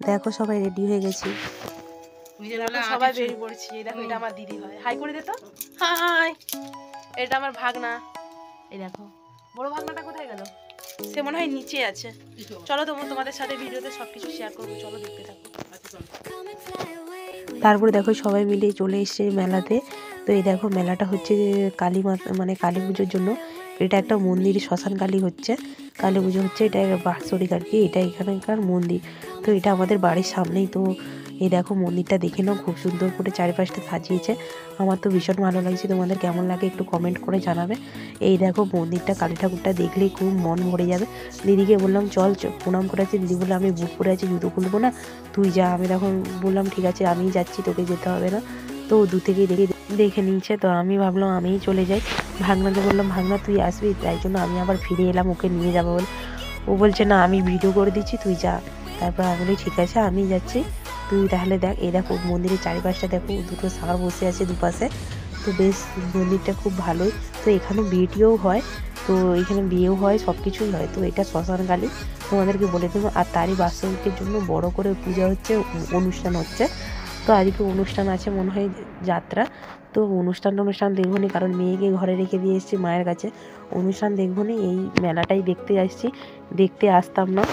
দেখো সবাই রেডি হয়ে গেছি, সবাই বেরিয়ে পড়ছি। দেখো এটা আমার দিদি হয়, হাই করে দে তো। হাই, এটা আমার ভাগনা। এই দেখো বড় ভাগনাটা কোথায় গেল? সে মনে হয় নিচে আছে। চলো তোমাদের সাথে ভিডিওতে সবকিছু শেয়ার করবো, চলো দেখতে থাকো। তারপরে দেখো সবাই মিলে চলে এসছে মেলাতে। তো এই দেখো মেলাটা হচ্ছে কালী মাতা মানে কালী পুজোর জন্য। এটা একটা মন্দির, শ্মশান কালী হচ্ছে, কালী পুজো হচ্ছে, এটা বাৎসরিক আর কি, এটা এখানকার মন্দির। তো এটা আমাদের বাড়ির সামনেই। তো এই দেখো মন্দিরটা দেখে নাও, খুব সুন্দর করে চারিপাশটা সাজিয়েছে। আমার তো ভীষণ ভালো লাগছে, তোমাদের কেমন লাগে একটু কমেন্ট করে জানাবে। এই দেখো মন্দিরটা, কালী ঠাকুরটা দেখলেই খুব মন ভরে যাবে। দিদিকে বললাম চল প্রণাম করে আছি। দিদি বললো আমি বুক করে আছি, জুতো খুলবো না, তুই যা। আমি তখন বললাম ঠিক আছে আমিই যাচ্ছি, তোকে যেতে হবে না। তো দু থেকেই দেখে নিয়েছে। তো আমি ভাবলাম আমিই চলে যাই। ভাগনাকে বললাম ভাগনা তুই আসবি, তাই জন্য আমি আবার ফিরে এলাম ওকে নিয়ে যাবো বলে। ও বলছে না আমি ভিডিও করে দিচ্ছি, তুই যা। তারপর আমি বলি ঠিক আছে আমি যাচ্ছি, তুই তাহলে দেখ। এই দেখো মন্দিরের চারিপাশটা দেখো, দুটো ষাঁড় বসে আছে দুপাশে। তো বেশ মন্দিরটা খুব ভালোই। তো এখানে বিয়েটিও হয়, তো এখানে বিয়েও হয়, সব কিছুই হয়। তো এটা শ্মশান কালী তোমাদেরকে বলে দেবো। আর তারই বাৎসরিকের জন্য বড় করে পূজা হচ্ছে, অনুষ্ঠান হচ্ছে। তো আজকে অনুষ্ঠান আছে মনে হয়, যাত্রা। তো অনুষ্ঠান দেখবো নি, কারণ মেয়েকে ঘরে রেখে দিয়ে এসেছি মায়ের কাছে। অনুষ্ঠান দেখবো নি, এই মেলাটাই দেখতে আসছি। দেখতে আসতাম না,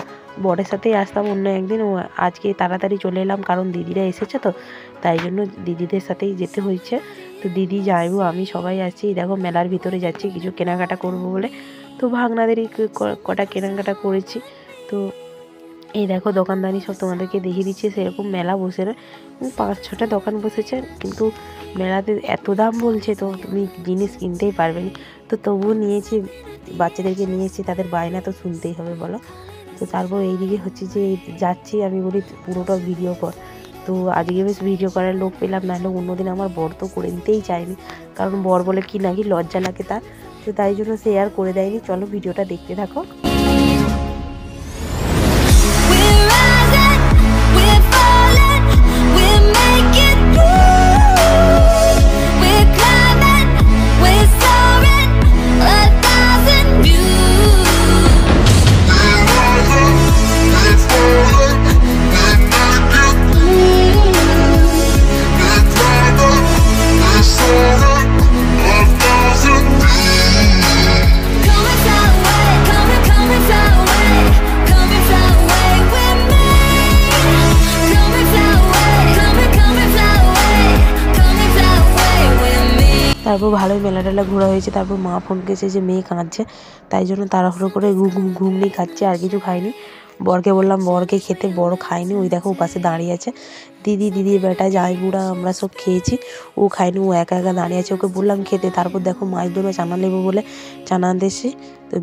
বরের সাথেই আসতাম অন্য একদিন। ও আজকে তাড়াতাড়ি চলে এলাম, কারণ দিদিরা এসেছে তো, তাই জন্য দিদিদের সাথেই যেতে হয়েছে। তো দিদি যাইবো আমি সবাই আসছি। দেখো মেলার ভিতরে যাচ্ছি কিছু কেনাকাটা করবো বলে। তো ভাগনাদেরই কটা কেনাকাটা করেছি। তো এই দেখো দোকানদানি সব তোমাদেরকে দেখিয়ে দিচ্ছি। সেরকম মেলা বসে না, 5-6টা দোকান বসেছে, কিন্তু মেলাতে এত দাম বলছে তো তুমি জিনিস কিনতেই পারবে না। তো তবুও নিয়েছি, বাচ্চাদেরকে নিয়েছি, তাদের বায়না তো শুনতেই হবে বলো। তো তারপর এইদিকে হচ্ছে যে যাচ্ছি, আমি বলি পুরোটা ভিডিও কর। তো আজকে বেশ ভিডিও করার লোক পেলাম, নাহলে অন্যদিন আমার বর তো করে দিতেই চায়নি, কারণ বর বলে কি নাকি লজ্জা লাগে তার। তো তাই জন্য সে আর করে দেয়নি। চলো ভিডিওটা দেখতে থাকো। তারপর ভালোই মেলা টেলা ঘোরা হয়েছে। তারপর মা ফোন করেছে যে মেয়ে কাঁদছে, তাই জন্য তাড়াহুড়ো করে ঘুগনি খাচ্ছে, আর কিছু খাইনি। বরকে বললাম বরকে খেতে, বড় খায়নি, ওই দেখো পাশে দাঁড়িয়ে আছে। দিদির বেটা জামাইবুড়া আমরা সব খেয়েছি, ও খায়নি, ও একা একা দাঁড়িয়ে আছে। ওকে বললাম খেতে। তারপর দেখো মাছ ধরে চানা নেবো বলে চানা আনতে এসে, তো